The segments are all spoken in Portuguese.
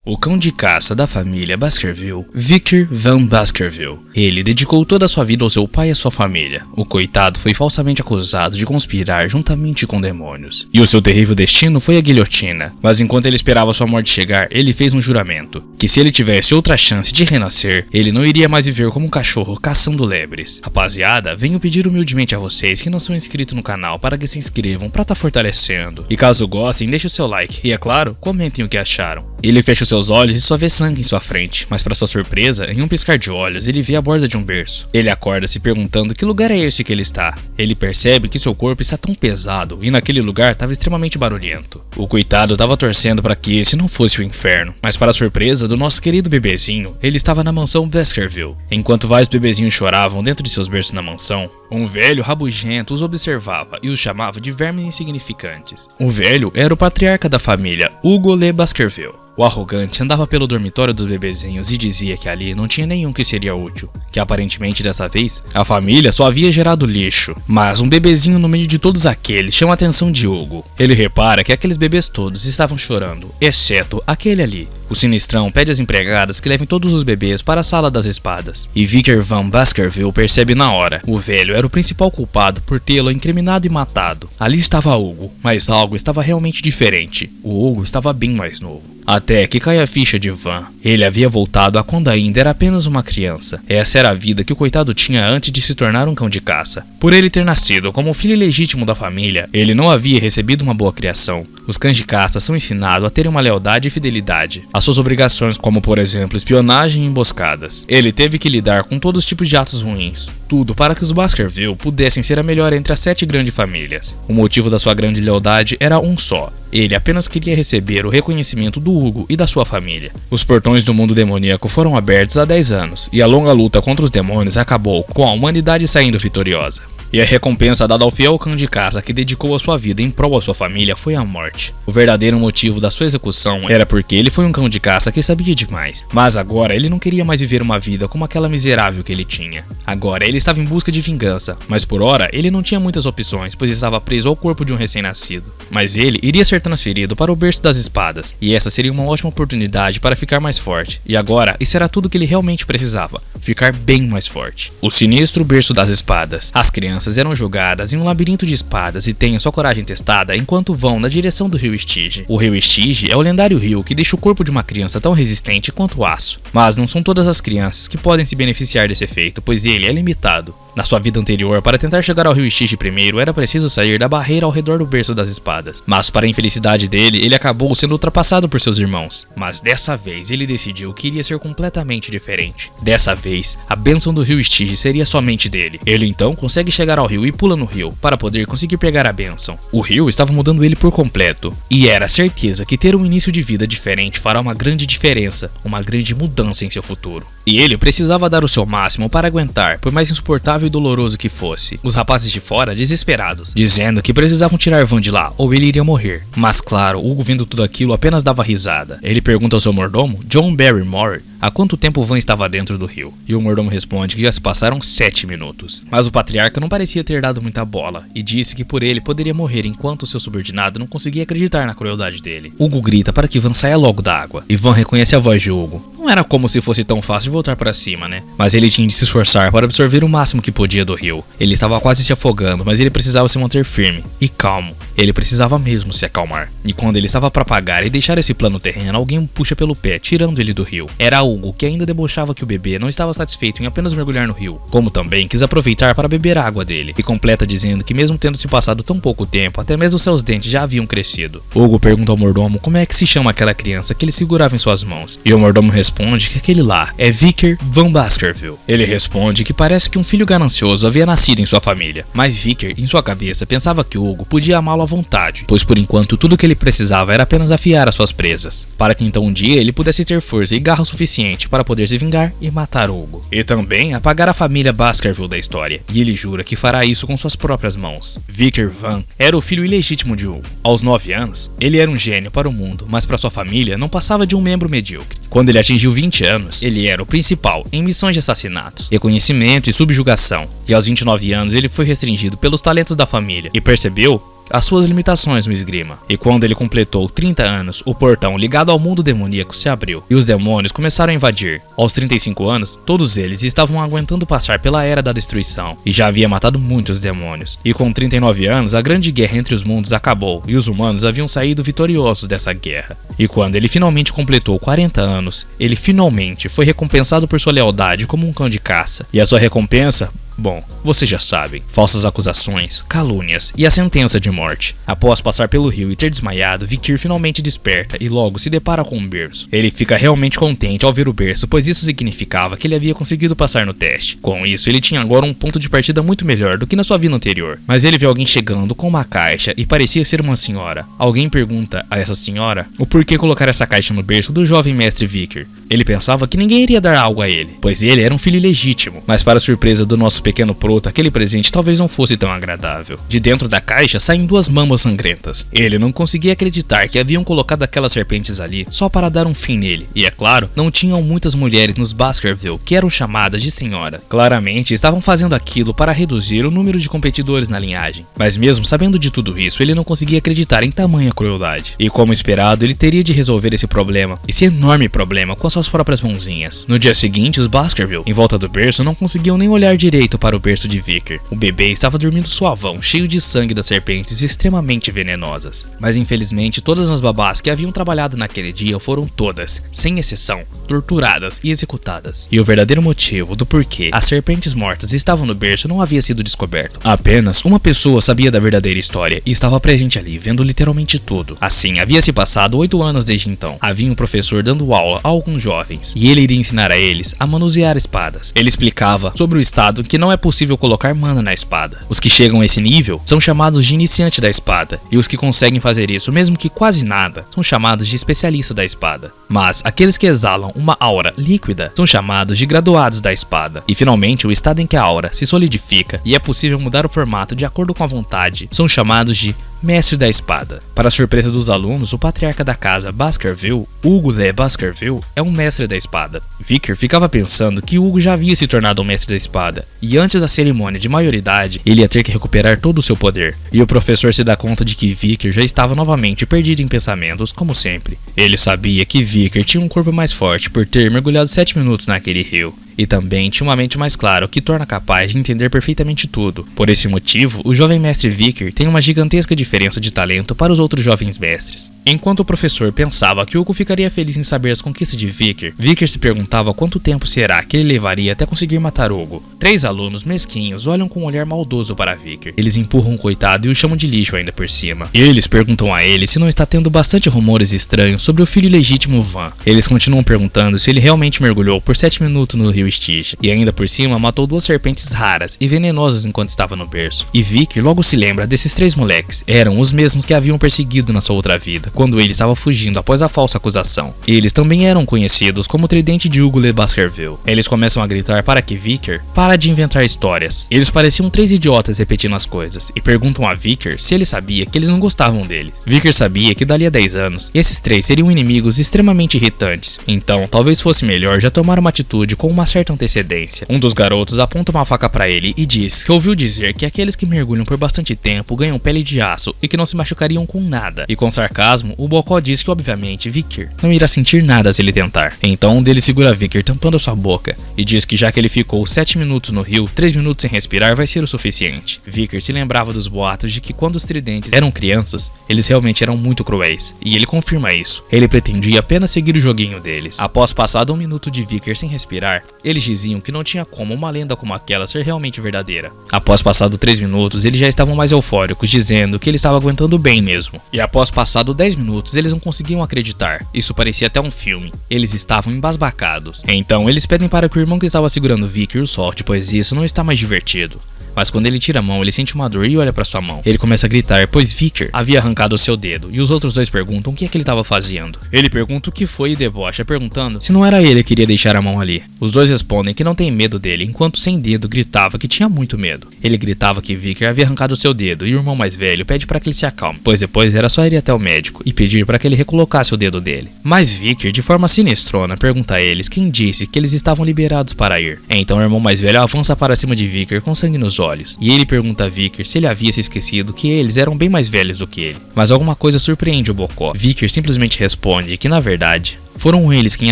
O cão de caça da família Baskerville, Victor Van Baskerville. Ele dedicou toda a sua vida ao seu pai e à sua família. O coitado foi falsamente acusado de conspirar juntamente com demônios. E o seu terrível destino foi a guilhotina. Mas enquanto ele esperava sua morte chegar, ele fez um juramento. Que se ele tivesse outra chance de renascer, ele não iria mais viver como um cachorro caçando lebres. Rapaziada, venho pedir humildemente a vocês que não são inscritos no canal para que se inscrevam para tá fortalecendo. E caso gostem, deixe o seu like. E é claro, comentem o que acharam. Ele fecha os seus olhos e só vê sangue em sua frente, mas para sua surpresa, em um piscar de olhos, ele vê a borda de um berço. Ele acorda se perguntando que lugar é esse que ele está. Ele percebe que seu corpo está tão pesado e naquele lugar estava extremamente barulhento. O coitado estava torcendo para que esse não fosse o inferno, mas para a surpresa do nosso querido bebezinho, ele estava na mansão Baskerville. Enquanto vários bebezinhos choravam dentro de seus berços na mansão, um velho rabugento os observava e os chamava de vermes insignificantes. O velho era o patriarca da família, Hugo Le Baskerville. O arrogante andava pelo dormitório dos bebezinhos e dizia que ali não tinha nenhum que seria útil, que aparentemente dessa vez a família só havia gerado lixo. Mas um bebezinho no meio de todos aqueles chama a atenção de Hugo. Ele repara que aqueles bebês todos estavam chorando, exceto aquele ali. O sinistrão pede às empregadas que levem todos os bebês para a sala das espadas. E Victor Van Baskerville percebe na hora. O velho era o principal culpado por tê-lo incriminado e matado. Ali estava Hugo, mas algo estava realmente diferente. O Hugo estava bem mais novo. Até que cai a ficha de Van. Ele havia voltado a quando ainda era apenas uma criança. Essa era a vida que o coitado tinha antes de se tornar um cão de caça. Por ele ter nascido como filho legítimo da família, ele não havia recebido uma boa criação. Os cães de caça são ensinados a terem uma lealdade e fidelidade às suas obrigações, como por exemplo espionagem e emboscadas. Ele teve que lidar com todos os tipos de atos ruins. Tudo para que os Baskerville pudessem ser a melhor entre as 7 grandes famílias. O motivo da sua grande lealdade era um só. Ele apenas queria receber o reconhecimento do Hugo e da sua família. Os portões do mundo demoníaco foram abertos há 10 anos, e a longa luta contra os demônios acabou com a humanidade saindo vitoriosa. E a recompensa dada ao fiel cão de caça que dedicou a sua vida em prol à sua família foi a morte. O verdadeiro motivo da sua execução era porque ele foi um cão de caça que sabia demais. Mas agora ele não queria mais viver uma vida como aquela miserável que ele tinha. Agora ele estava em busca de vingança, mas por hora ele não tinha muitas opções, pois estava preso ao corpo de um recém-nascido. Mas ele iria ser transferido para o berço das espadas, e essa seria uma ótima oportunidade para ficar mais forte. E agora isso era tudo que ele realmente precisava, ficar bem mais forte. O sinistro berço das espadas. As crianças eram jogadas em um labirinto de espadas e têm sua coragem testada enquanto vão na direção do rio Stygia. O rio Stygia é o lendário rio que deixa o corpo de uma criança tão resistente quanto o aço. Mas não são todas as crianças que podem se beneficiar desse efeito, pois ele é limitado. Na sua vida anterior, para tentar chegar ao rio Stygia primeiro, era preciso sair da barreira ao redor do berço das espadas. Mas para a infelicidade dele, ele acabou sendo ultrapassado por seus irmãos. Mas dessa vez, ele decidiu que iria ser completamente diferente. Dessa vez, a bênção do rio Stygia seria somente dele. Ele então consegue chegar ao rio e pula no rio, para poder conseguir pegar a bênção. O rio estava mudando ele por completo. E era certeza que ter um início de vida diferente fará uma grande diferença, uma grande mudança em seu futuro. E ele precisava dar o seu máximo para aguentar, por mais insuportável e doloroso que fosse. Os rapazes de fora, desesperados, dizendo que precisavam tirar Van de lá, ou ele iria morrer. Mas claro, Hugo vendo tudo aquilo apenas dava risada. Ele pergunta ao seu mordomo, John Barrymore, há quanto tempo Van estava dentro do rio. E o mordomo responde que já se passaram 7 minutos. Mas o patriarca não parecia ter dado muita bola, e disse que por ele poderia morrer enquanto seu subordinado não conseguia acreditar na crueldade dele. Hugo grita para que Van saia logo da água, e Van reconhece a voz de Hugo. Não era como se fosse tão fácil voltar para cima, né? Mas ele tinha de se esforçar para absorver o máximo que podia do rio. Ele estava quase se afogando, mas ele precisava se manter firme e calmo. Ele precisava mesmo se acalmar. E quando ele estava para apagar e deixar esse plano terreno, alguém o puxa pelo pé, tirando ele do rio. Era Hugo, que ainda debochava que o bebê não estava satisfeito em apenas mergulhar no rio, como também quis aproveitar para beber a água dele, e completa dizendo que mesmo tendo se passado tão pouco tempo, até mesmo seus dentes já haviam crescido. Hugo pergunta ao mordomo como é que se chama aquela criança que ele segurava em suas mãos, e o mordomo responde que aquele lá é Victor Van Baskerville. Ele responde que parece que um filho ganancioso havia nascido em sua família, mas Victor, em sua cabeça, pensava que Hugo podia amá-lo à vontade, pois por enquanto tudo que ele precisava era apenas afiar as suas presas, para que então um dia ele pudesse ter força e garra o suficiente para poder se vingar e matar Hugo. E também apagar a família Baskerville da história, e ele jura que fará isso com suas próprias mãos. Victor Van era o filho ilegítimo de Hugo. Aos 9 anos, ele era um gênio para o mundo, mas para sua família não passava de um membro medíocre. Quando ele atingiu 20 anos, ele era o principal em missões de assassinatos, reconhecimento e subjugação, e aos 29 anos ele foi restringido pelos talentos da família e percebeu as suas limitações no esgrima. E quando ele completou 30 anos, o portão ligado ao mundo demoníaco se abriu e os demônios começaram a invadir. Aos 35 anos, todos eles estavam aguentando passar pela Era da Destruição e já havia matado muitos demônios. E com 39 anos, a grande guerra entre os mundos acabou e os humanos haviam saído vitoriosos dessa guerra. E quando ele finalmente completou 40 anos, ele finalmente foi recompensado por sua lealdade como um cão de caça. E a sua recompensa? Bom, vocês já sabem, falsas acusações, calúnias e a sentença de morte. Após passar pelo rio e ter desmaiado, Vikir finalmente desperta e logo se depara com um berço. Ele fica realmente contente ao ver o berço, pois isso significava que ele havia conseguido passar no teste. Com isso, ele tinha agora um ponto de partida muito melhor do que na sua vida anterior. Mas ele vê alguém chegando com uma caixa e parecia ser uma senhora. Alguém pergunta a essa senhora o porquê colocar essa caixa no berço do jovem mestre Vikir. Ele pensava que ninguém iria dar algo a ele, pois ele era um filho ilegítimo, mas para surpresa do nosso pequeno Proto, aquele presente talvez não fosse tão agradável. De dentro da caixa saem duas mamas sangrentas. Ele não conseguia acreditar que haviam colocado aquelas serpentes ali só para dar um fim nele. E é claro, não tinham muitas mulheres nos Baskerville que eram chamadas de senhora. Claramente estavam fazendo aquilo para reduzir o número de competidores na linhagem. Mas mesmo sabendo de tudo isso, ele não conseguia acreditar em tamanha crueldade. E como esperado, ele teria de resolver esse enorme problema com as suas próprias mãozinhas. No dia seguinte, os Baskerville, em volta do berço, não conseguiam nem olhar direito para o berço de Vikir. O bebê estava dormindo suavão, cheio de sangue das serpentes extremamente venenosas. Mas infelizmente, todas as babás que haviam trabalhado naquele dia foram todas, sem exceção, torturadas e executadas. E o verdadeiro motivo do porquê as serpentes mortas estavam no berço não havia sido descoberto. Apenas uma pessoa sabia da verdadeira história e estava presente ali, vendo literalmente tudo. Assim, havia se passado 8 anos desde então. Havia um professor dando aula a alguns jovens, e ele iria ensinar a eles a manusear espadas. Ele explicava sobre o estado que não é possível colocar mana na espada. Os que chegam a esse nível são chamados de iniciante da espada, e os que conseguem fazer isso mesmo que quase nada, são chamados de especialista da espada. Mas aqueles que exalam uma aura líquida são chamados de graduados da espada. E finalmente, o estado em que a aura se solidifica e é possível mudar o formato de acordo com a vontade, são chamados de mestre da espada. Para a surpresa dos alunos, o patriarca da casa Baskerville, Hugo de Baskerville, é um mestre da espada. Vikir ficava pensando que Hugo já havia se tornado um mestre da espada, e antes da cerimônia de maioridade, ele ia ter que recuperar todo o seu poder. E o professor se dá conta de que Vikir já estava novamente perdido em pensamentos, como sempre. Ele sabia que Vikir tinha um corpo mais forte por ter mergulhado 7 minutos naquele rio. E também tinha uma mente mais clara, o que torna capaz de entender perfeitamente tudo. Por esse motivo, o jovem mestre Vikir tem uma gigantesca diferença de talento para os outros jovens mestres. Enquanto o professor pensava que Hugo ficaria feliz em saber as conquistas de Vikir, Vikir se perguntava quanto tempo será que ele levaria até conseguir matar Hugo. 3 alunos mesquinhos olham com um olhar maldoso para Vikir. Eles empurram o coitado e o chamam de lixo ainda por cima. Eles perguntam a ele se não está tendo bastante rumores estranhos sobre o filho ilegítimo Van. Eles continuam perguntando se ele realmente mergulhou por 7 minutos no rio Stygia, e ainda por cima matou 2 serpentes raras e venenosas enquanto estava no berço. E Vikir logo se lembra desses 3 moleques. Eram os mesmos que haviam perseguido na sua outra vida, quando ele estava fugindo após a falsa acusação. Eles também eram conhecidos como o Tridente de Hugo de Baskerville. Eles começam a gritar para que Vikir para de inventar histórias. Eles pareciam 3 idiotas repetindo as coisas, e perguntam a Vikir se ele sabia que eles não gostavam dele. Vikir sabia que dali a 10 anos, esses 3 seriam inimigos extremamente irritantes, então talvez fosse melhor já tomar uma atitude com uma certa antecedência. Um dos garotos aponta uma faca para ele e diz que ouviu dizer que aqueles que mergulham por bastante tempo ganham pele de aço e que não se machucariam com nada. E com sarcasmo, o Bocó diz que obviamente Vikir não irá sentir nada se ele tentar. Então um deles segura Vikir tampando sua boca e diz que já que ele ficou 7 minutos no rio, 3 minutos sem respirar vai ser o suficiente. Vikir se lembrava dos boatos de que quando os tridentes eram crianças, eles realmente eram muito cruéis, e ele confirma isso. Ele pretendia apenas seguir o joguinho deles. Após passado 1 minuto de Vikir sem respirar, eles diziam que não tinha como uma lenda como aquela ser realmente verdadeira. Após passado 3 minutos, eles já estavam mais eufóricos, dizendo que ele estava aguentando bem mesmo. E após passado 10 minutos, eles não conseguiam acreditar. Isso parecia até um filme. Eles estavam embasbacados. Então, eles pedem para que o irmão que estava segurando Vikir o solte, pois isso não está mais divertido. Mas quando ele tira a mão, ele sente uma dor e olha para sua mão. Ele começa a gritar, pois Vikir havia arrancado o seu dedo, e os outros 2 perguntam o que é que ele estava fazendo. Ele pergunta o que foi e debocha, perguntando se não era ele que queria deixar a mão ali. Os 2 respondem que não tem medo dele, enquanto sem dedo gritava que tinha muito medo. Ele gritava que Vikir havia arrancado o seu dedo, e o irmão mais velho pede para que ele se acalme, pois depois era só ir até o médico e pedir para que ele recolocasse o dedo dele. Mas Vikir, de forma sinistrona, pergunta a eles quem disse que eles estavam liberados para ir. Então o irmão mais velho avança para cima de Vikir com sangue nos olhos. olhos, e ele pergunta a Vicker se ele havia se esquecido que eles eram bem mais velhos do que ele. Mas alguma coisa surpreende o Bocó. Vicker simplesmente responde que, na verdade, foram eles quem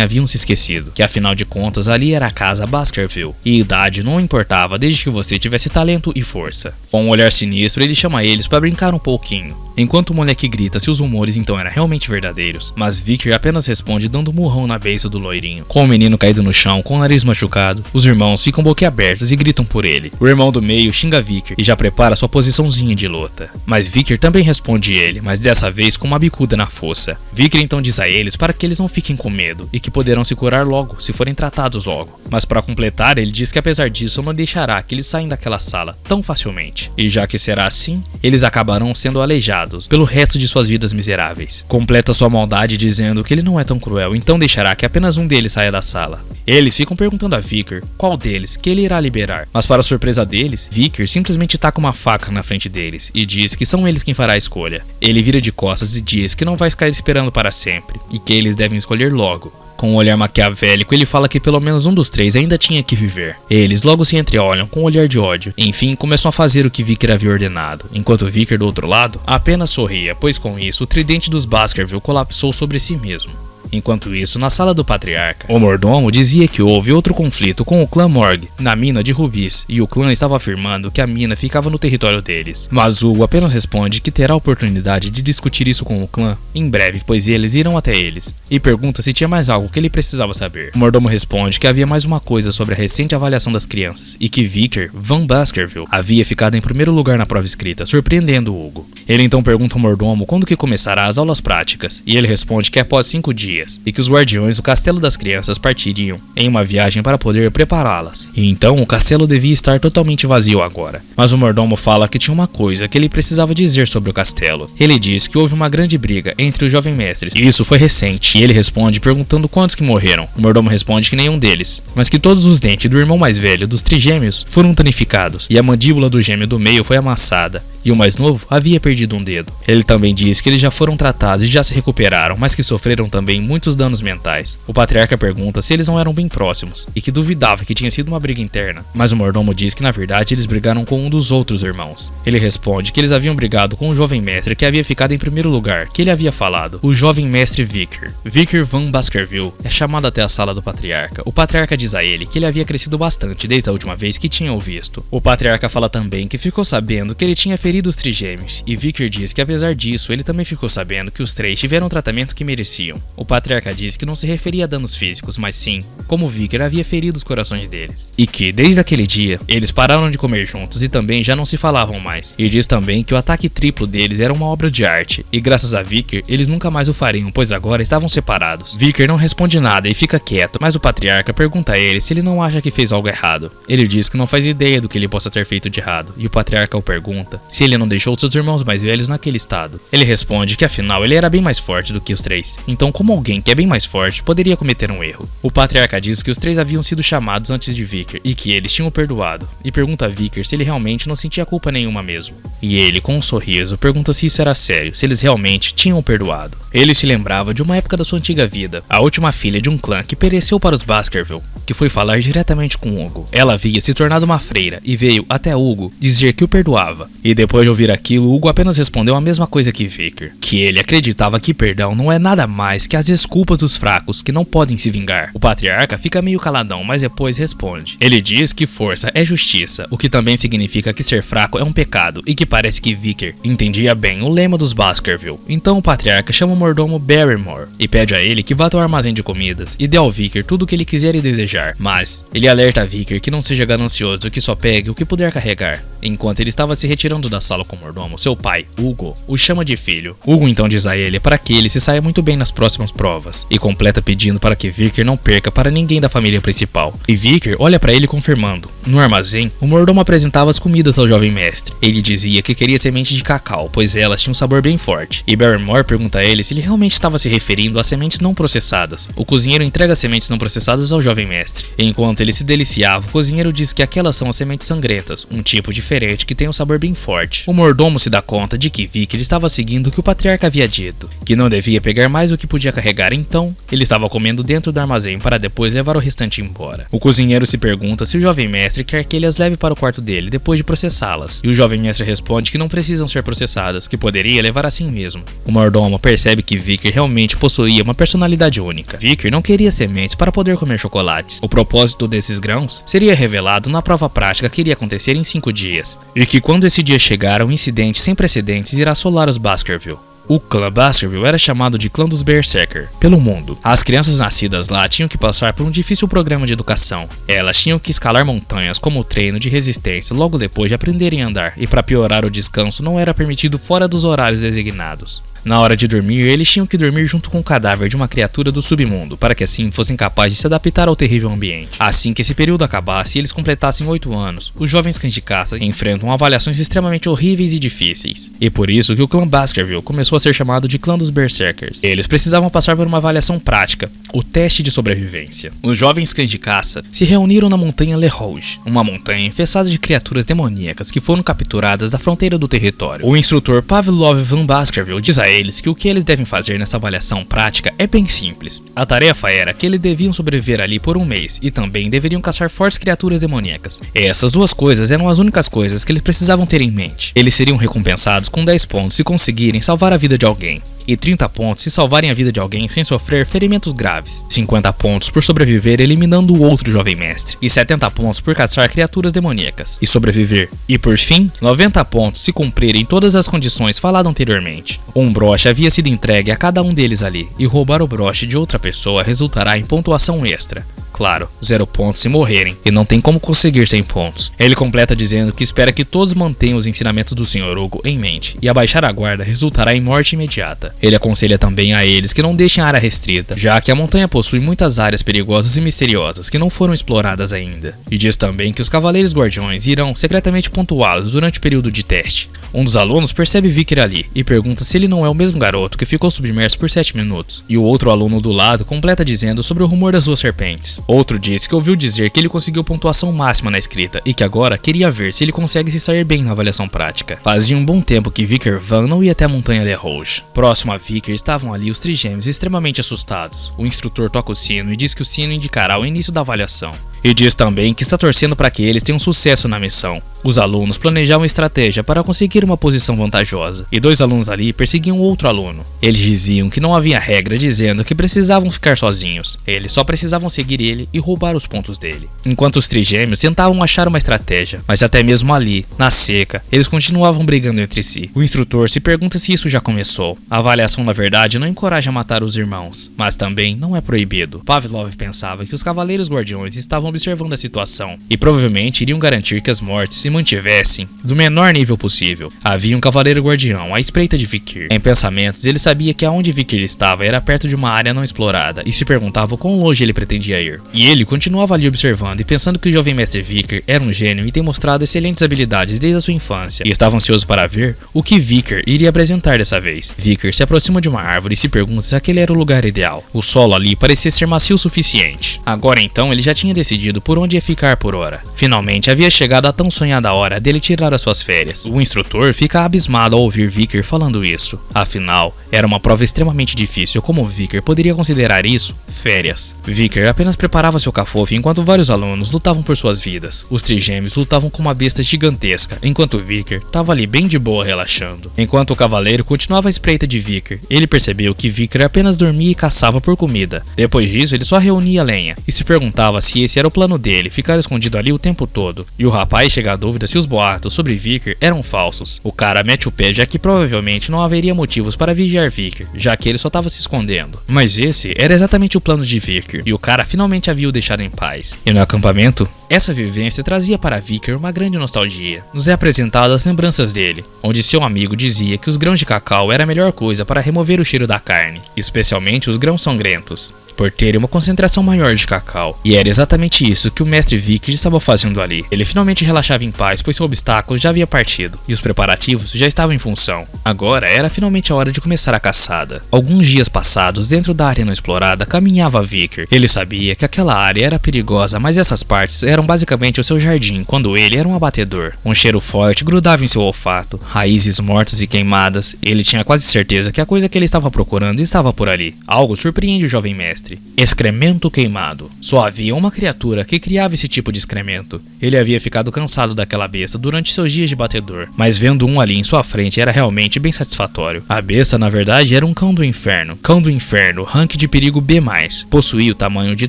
haviam se esquecido, que afinal de contas ali era a casa Baskerville, e idade não importava desde que você tivesse talento e força. Com um olhar sinistro, ele chama eles para brincar um pouquinho, enquanto o moleque grita se os rumores então eram realmente verdadeiros, mas Vicker apenas responde dando um murrão na beiça do loirinho. Com o menino caído no chão, com o nariz machucado, os irmãos ficam boquiabertos e gritam por ele. O irmão do meio xinga Vicker e já prepara sua posiçãozinha de luta, mas Vicker também responde ele, mas dessa vez com uma bicuda na fossa. Vicker então diz a eles para que eles não fiquem com medo e que poderão se curar logo, se forem tratados logo. Mas para completar, ele diz que apesar disso não deixará que eles saiam daquela sala tão facilmente. E já que será assim, eles acabarão sendo aleijados pelo resto de suas vidas miseráveis. Completa sua maldade dizendo que ele não é tão cruel, então deixará que apenas um deles saia da sala. Eles ficam perguntando a Vicker qual deles que ele irá liberar, mas para surpresa deles, Vicker simplesmente taca uma faca na frente deles e diz que são eles quem fará a escolha. Ele vira de costas e diz que não vai ficar esperando para sempre e que eles devem escolher logo. Com um olhar maquiavélico, ele fala que pelo menos um dos três ainda tinha que viver. Eles logo se entreolham com um olhar de ódio. Enfim, começam a fazer o que Vicker havia ordenado, enquanto Vicker, do outro lado, apenas sorria, pois com isso o tridente dos Baskerville colapsou sobre si mesmo. Enquanto isso, na sala do patriarca, o mordomo dizia que houve outro conflito com o clã Morg na mina de rubis, e o clã estava afirmando que a mina ficava no território deles. Mas Hugo apenas responde que terá a oportunidade de discutir isso com o clã em breve, pois eles irão até eles, e pergunta se tinha mais algo que ele precisava saber. O mordomo responde que havia mais uma coisa sobre a recente avaliação das crianças, e que Vicker Van Baskerville havia ficado em primeiro lugar na prova escrita, surpreendendo Hugo. Ele então pergunta ao mordomo quando que começará as aulas práticas, e ele responde que é após 5 dias. E que os guardiões do castelo das crianças partiriam em uma viagem para poder prepará-las. E então o castelo devia estar totalmente vazio agora. Mas o mordomo fala que tinha uma coisa que ele precisava dizer sobre o castelo. Ele diz que houve uma grande briga entre os jovens mestres, e isso foi recente, e ele responde perguntando quantos que morreram. O mordomo responde que nenhum deles, mas que todos os dentes do irmão mais velho dos trigêmeos foram danificados, e a mandíbula do gêmeo do meio foi amassada, e o mais novo havia perdido um dedo. Ele também diz que eles já foram tratados e já se recuperaram, mas que sofreram também muitos danos mentais. O patriarca pergunta se eles não eram bem próximos, e que duvidava que tinha sido uma briga interna, mas o mordomo diz que na verdade eles brigaram com um dos outros irmãos. Ele responde que eles haviam brigado com o jovem mestre que havia ficado em primeiro lugar, que ele havia falado, o jovem mestre Vicker. Vicker Van Baskerville é chamado até a sala do patriarca. O patriarca diz a ele que ele havia crescido bastante desde a última vez que tinha o visto. O patriarca fala também que ficou sabendo que ele tinha ferido os trigêmeos, e Vicker diz que apesar disso, ele também ficou sabendo que os três tiveram o tratamento que mereciam. O patriarca diz que não se referia a danos físicos, mas sim como Vicker havia ferido os corações deles, e que desde aquele dia eles pararam de comer juntos e também já não se falavam mais. E diz também que o ataque triplo deles era uma obra de arte, e graças a Vicker eles nunca mais o fariam, pois agora estavam separados. Vicker não responde nada e fica quieto, mas o patriarca pergunta a ele se ele não acha que fez algo errado. Ele diz que não faz ideia do que ele possa ter feito de errado, e o patriarca o pergunta se ele não deixou seus irmãos mais velhos naquele estado. Ele responde que afinal ele era bem mais forte do que os três, então como alguém que é bem mais forte poderia cometer um erro. O patriarca diz que os três haviam sido chamados antes de Vicker e que eles tinham perdoado, e pergunta a Vicker se ele realmente não sentia culpa nenhuma mesmo. E ele, com um sorriso, pergunta se isso era sério, se eles realmente tinham perdoado. Ele se lembrava de uma época da sua antiga vida, a última filha de um clã que pereceu para os Baskerville, que foi falar diretamente com Hugo. Ela havia se tornado uma freira e veio até Hugo dizer que o perdoava. E depois de ouvir aquilo, Hugo apenas respondeu a mesma coisa que Vicker, que ele acreditava que perdão não é nada mais que as desculpas dos fracos que não podem se vingar. O patriarca fica meio caladão, mas depois responde. Ele diz que força é justiça, o que também significa que ser fraco é um pecado, e que parece que Vicker entendia bem o lema dos Baskerville. Então o patriarca chama o mordomo Barrymore e pede a ele que vá ao armazém de comidas e dê ao Vicker tudo o que ele quiser e desejar, mas ele alerta a Vicker que não seja ganancioso, que só pegue o que puder carregar. Enquanto ele estava se retirando da sala com o mordomo, seu pai, Hugo, o chama de filho. Hugo então diz a ele para que ele se saia muito bem nas próximas provas, e completa pedindo para que Vicker não perca para ninguém da família principal. E Vicker olha para ele confirmando. No armazém, o mordomo apresentava as comidas ao jovem mestre. Ele dizia que queria semente de cacau, pois elas tinham um sabor bem forte. E Barrymore pergunta a ele se ele realmente estava se referindo a sementes não processadas. O cozinheiro entrega as sementes não processadas ao jovem mestre. Enquanto ele se deliciava, o cozinheiro diz que aquelas são as sementes sangrentas, um tipo diferente que tem um sabor bem forte. norte. O mordomo se dá conta de que Vicker estava seguindo o que o patriarca havia dito, que não devia pegar mais do que podia carregar, então ele estava comendo dentro do armazém para depois levar o restante embora. O cozinheiro se pergunta se o jovem mestre quer que ele as leve para o quarto dele depois de processá-las, e o jovem mestre responde que não precisam ser processadas, que poderia levar assim mesmo. O mordomo percebe que Vicker realmente possuía uma personalidade única. Vicker não queria sementes para poder comer chocolates. O propósito desses grãos seria revelado na prova prática que iria acontecer em 5 dias, e que quando esse dia chegar, um incidente sem precedentes irá assolar os Baskerville. O clã Baskerville era chamado de clã dos Berserker pelo mundo. As crianças nascidas lá tinham que passar por um difícil programa de educação. Elas tinham que escalar montanhas como treino de resistência logo depois de aprenderem a andar, e para piorar, o descanso não era permitido fora dos horários designados. Na hora de dormir, eles tinham que dormir junto com o cadáver de uma criatura do submundo, para que assim fossem capazes de se adaptar ao terrível ambiente. Assim que esse período acabasse e eles completassem 8 anos, os jovens cães de caça enfrentam avaliações extremamente horríveis e difíceis. E por isso que o clã Baskerville começou a ser chamado de clã dos Berserkers. Eles precisavam passar por uma avaliação prática, o teste de sobrevivência. Os jovens cães de caça se reuniram na montanha Le Rouge, uma montanha infestada de criaturas demoníacas que foram capturadas da fronteira do território. O instrutor Pavlov van Baskerville diz a eles que o que eles devem fazer nessa avaliação prática é bem simples. A tarefa era que eles deviam sobreviver ali por 1 mês e também deveriam caçar fortes criaturas demoníacas. Essas 2 coisas eram as únicas coisas que eles precisavam ter em mente. Eles seriam recompensados com 10 pontos se conseguirem salvar a vida de alguém, e 30 pontos se salvarem a vida de alguém sem sofrer ferimentos graves, 50 pontos por sobreviver eliminando o outro jovem mestre, e 70 pontos por caçar criaturas demoníacas e sobreviver. E por fim, 90 pontos se cumprirem todas as condições faladas anteriormente. Um broche havia sido entregue a cada um deles ali, e roubar o broche de outra pessoa resultará em pontuação extra. Claro, 0 pontos se morrerem, e não tem como conseguir 100 pontos. Ele completa dizendo que espera que todos mantenham os ensinamentos do Sr. Hugo em mente, e abaixar a guarda resultará em morte imediata. Ele aconselha também a eles que não deixem a área restrita, já que a montanha possui muitas áreas perigosas e misteriosas que não foram exploradas ainda. E diz também que os Cavaleiros Guardiões irão secretamente pontuá-los durante o período de teste. Um dos alunos percebe Vicker ali, e pergunta se ele não é o mesmo garoto que ficou submerso por 7 minutos. E o outro aluno do lado completa dizendo sobre o rumor das 2 serpentes. Outro disse que ouviu dizer que ele conseguiu pontuação máxima na escrita e que agora queria ver se ele consegue se sair bem na avaliação prática. Fazia um bom tempo que Vicker Van não ia até a montanha Le Rouge. Próximo a Vicker estavam ali os trigêmeos extremamente assustados. O instrutor toca o sino e diz que o sino indicará o início da avaliação. E diz também que está torcendo para que eles tenham sucesso na missão. Os alunos planejavam estratégia para conseguir uma posição vantajosa, e 2 alunos ali perseguiam outro aluno. Eles diziam que não havia regra dizendo que precisavam ficar sozinhos, eles só precisavam seguir ele e roubar os pontos dele. Enquanto os trigêmeos tentavam achar uma estratégia, mas até mesmo ali, na seca, eles continuavam brigando entre si. O instrutor se pergunta se isso já começou. A avaliação na verdade não encoraja a matar os irmãos, mas também não é proibido. Pavlov pensava que os Cavaleiros Guardiões estavam observando a situação, e provavelmente iriam garantir que as mortes se mantivessem do menor nível possível. Havia um Cavaleiro Guardião à espreita de Vicker. Em pensamentos, ele sabia que aonde Vicker estava era perto de uma área não explorada, e se perguntava quão longe ele pretendia ir. E ele continuava ali observando e pensando que o jovem mestre Vicker era um gênio e tem mostrado excelentes habilidades desde a sua infância, e estava ansioso para ver o que Vicker iria apresentar dessa vez. Vicker se aproxima de uma árvore e se pergunta se aquele era o lugar ideal. O solo ali parecia ser macio o suficiente. Agora então ele já tinha decidido por onde ia ficar por hora. Finalmente havia chegado a tão sonhada hora dele tirar as suas férias. O instrutor fica abismado ao ouvir Vicker falando isso. Afinal, era uma prova extremamente difícil. Como Vicker poderia considerar isso férias? Vicker apenas preparava seu cafofe enquanto vários alunos lutavam por suas vidas. Os trigêmeos lutavam com uma besta gigantesca, enquanto Vicker estava ali bem de boa relaxando. Enquanto o cavaleiro continuava à espreita de Vicker, ele percebeu que Vicker apenas dormia e caçava por comida. Depois disso, ele só reunia lenha e se perguntava se esse era o plano dele, ficar escondido ali o tempo todo. E o rapaz chega à dúvida se os boatos sobre Vicker eram falsos. O cara mete o pé, já que provavelmente não haveria motivos para vigiar Vicker, já que ele só estava se escondendo. Mas esse era exatamente o plano de Vicker, e o cara finalmente havia o deixado em paz. E no acampamento, essa vivência trazia para Vicker uma grande nostalgia. Nos é apresentado as lembranças dele, onde seu amigo dizia que os grãos de cacau era a melhor coisa para remover o cheiro da carne, especialmente os grãos sangrentos, por terem uma concentração maior de cacau. E era exatamente isso que o mestre Vicker estava fazendo ali. Ele finalmente relaxava em paz, pois seu obstáculo já havia partido, e os preparativos já estavam em função. Agora era finalmente a hora de começar a caçada. Alguns dias passados, dentro da área não explorada, caminhava Vicker. Ele sabia que aquela área era perigosa, mas essas partes eram eram basicamente o seu jardim quando ele era um abatedor. Um cheiro forte grudava em seu olfato, raízes mortas e queimadas. Ele tinha quase certeza que a coisa que ele estava procurando estava por ali. Algo surpreende o jovem mestre. Excremento queimado. Só havia uma criatura que criava esse tipo de excremento. Ele havia ficado cansado daquela besta durante seus dias de batedor, mas vendo um ali em sua frente era realmente bem satisfatório. A besta, na verdade, era um cão do inferno. Cão do inferno, rank de perigo B+. Possuía o tamanho de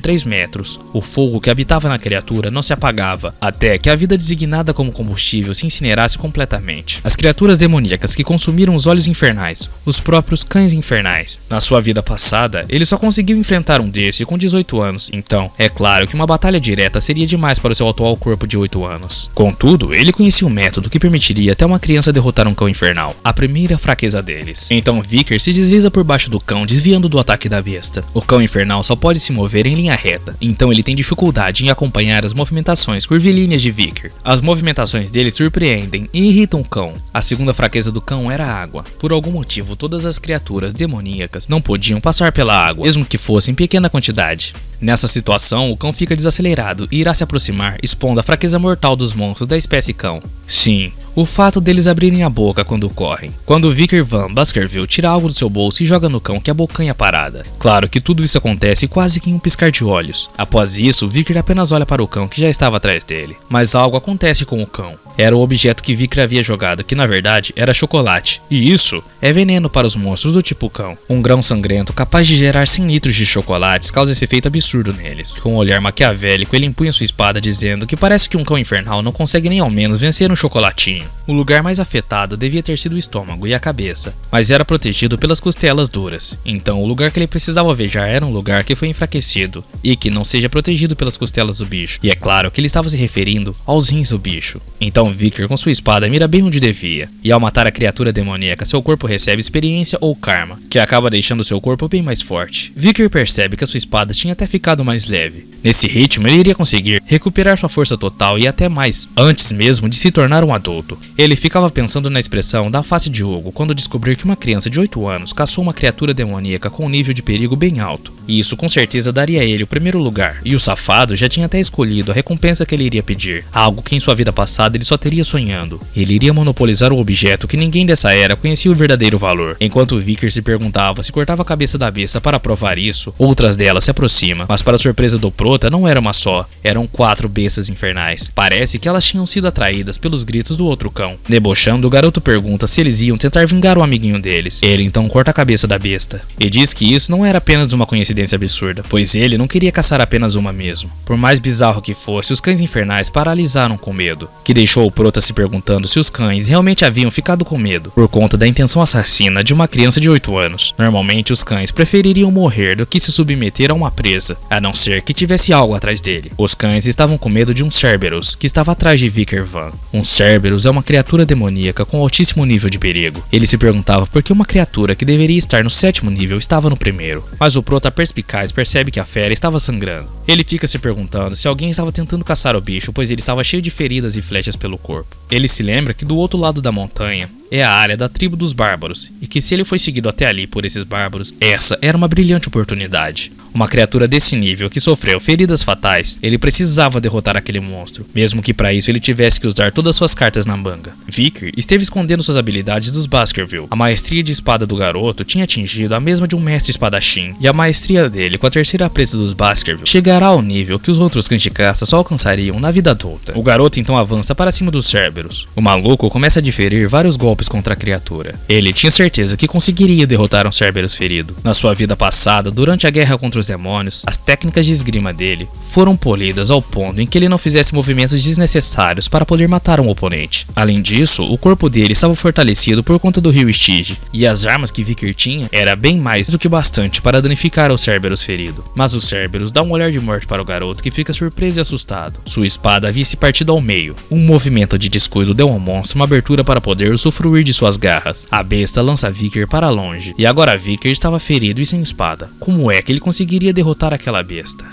3 metros. O fogo que habitava na criatura não se apagava, até que a vida designada como combustível se incinerasse completamente. As criaturas demoníacas que consumiram os olhos infernais, os próprios cães infernais. Na sua vida passada, ele só conseguiu enfrentar um desse com 18 anos, então é claro que uma batalha direta seria demais para o seu atual corpo de 8 anos. Contudo, ele conhecia um método que permitiria até uma criança derrotar um cão infernal, a primeira fraqueza deles. Então Vicker se desliza por baixo do cão, desviando do ataque da besta. O cão infernal só pode se mover em linha reta, então ele tem dificuldade em acompanhar as movimentações curvilíneas de Vicker. As movimentações dele surpreendem e irritam o cão. A segunda fraqueza do cão era a água. Por algum motivo, todas as criaturas demoníacas não podiam passar pela água, mesmo que fosse em pequena quantidade. Nessa situação, o cão fica desacelerado e irá se aproximar, expondo a fraqueza mortal dos monstros da espécie cão. Sim, o fato deles abrirem a boca quando correm. Quando Vicker Van Baskerville tira algo do seu bolso e joga no cão que abocanha a parada. Claro que tudo isso acontece quase que em um piscar de olhos. Após isso, Vicker apenas olha para o cão que já estava atrás dele. Mas algo acontece com o cão. Era o objeto que Vicker havia jogado, que na verdade era chocolate. E isso é veneno para os monstros do tipo cão. Um grão sangrento capaz de gerar 100 litros de chocolates causa esse efeito absurdo neles. Com um olhar maquiavélico, ele empunha sua espada dizendo que parece que um cão infernal não consegue nem ao menos vencer um chocolatinho. O lugar mais afetado devia ter sido o estômago e a cabeça, mas era protegido pelas costelas duras. Então o lugar que ele precisava alvejar era um lugar que foi enfraquecido e que não seja protegido pelas costelas do bicho. E é claro que ele estava se referindo aos rins do bicho. Então Vicker com sua espada mira bem onde devia, e ao matar a criatura demoníaca, seu corpo recebe experiência ou karma, que acaba deixando seu corpo bem mais forte. Vicker percebe que a sua espada tinha até ficado mais leve. Nesse ritmo, ele iria conseguir recuperar sua força total e até mais, antes mesmo de se tornar um adulto. Ele ficava pensando na expressão da face de Hugo quando descobriu que uma criança de 8 anos caçou uma criatura demoníaca com um nível de perigo bem alto, e isso com certeza daria a ele o primeiro lugar, e o safado já tinha até escolhido a recompensa que ele iria pedir, algo que em sua vida passada ele só teria sonhando. Ele iria monopolizar o objeto que ninguém dessa era conhecia o verdadeiro valor. Enquanto Vicker se perguntava se cortava a cabeça da besta para provar isso, outras delas se aproximam, mas para surpresa do prota não era uma só, eram 4 bestas infernais. Parece que elas tinham sido atraídas pelos gritos do outro cão. Debochando, o garoto pergunta se eles iam tentar vingar o amiguinho deles. Ele então corta a cabeça da besta, e diz que isso não era apenas uma coincidência absurda, pois ele não queria caçar apenas uma mesmo. Por mais bizarro que fosse, os cães infernais paralisaram com medo, que deixou o prota se perguntando se os cães realmente haviam ficado com medo, por conta da intenção assassina de uma criança de 8 anos. Normalmente os cães prefeririam morrer do que se submeter a uma presa, a não ser que tivesse algo atrás dele. Os cães estavam com medo de um Cerberus, que estava atrás de Vicker Van. Um Cerberus é uma criatura demoníaca com altíssimo nível de perigo. Ele se perguntava por que uma criatura que deveria estar no 7º nível estava no 1º, mas o prota perspicaz percebe que a fera estava sangrando. Ele fica se perguntando se alguém estava tentando caçar o bicho, pois ele estava cheio de feridas e flechas pelo corpo. Ele se lembra que do outro lado da montanha é a área da tribo dos bárbaros, e que se ele foi seguido até ali por esses bárbaros, essa era uma brilhante oportunidade. Uma criatura desse nível que sofreu feridas fatais, ele precisava derrotar aquele monstro, mesmo que para isso ele tivesse que usar todas suas cartas na manga. Vicker esteve escondendo suas habilidades dos Baskerville. A maestria de espada do garoto tinha atingido a mesma de um mestre espadachim, e a maestria dele com a terceira presa dos Baskerville chegará ao nível que os outros cães de caça só alcançariam na vida adulta. O garoto então avança para cima dos Cerberus. O maluco começa a diferir vários golpes contra a criatura. Ele tinha certeza que conseguiria derrotar um Cerberus ferido. Na sua vida passada, durante a guerra contra os demônios, as técnicas de esgrima dele foram polidas ao ponto em que ele não fizesse movimentos desnecessários para poder matar um oponente. Além disso, o corpo dele estava fortalecido por conta do rio Stygia, e as armas que Vicker tinha era bem mais do que bastante para danificar o Cerberus ferido. Mas o Cerberus dá um olhar de morte para o garoto, que fica surpreso e assustado. Sua espada havia se partido ao meio. Um movimento de descuido deu ao monstro uma abertura para poder usufruir de suas garras. A besta lança Vicker para longe, e agora Vicker estava ferido e sem espada. Como é que ele conseguiria derrotar aquela besta?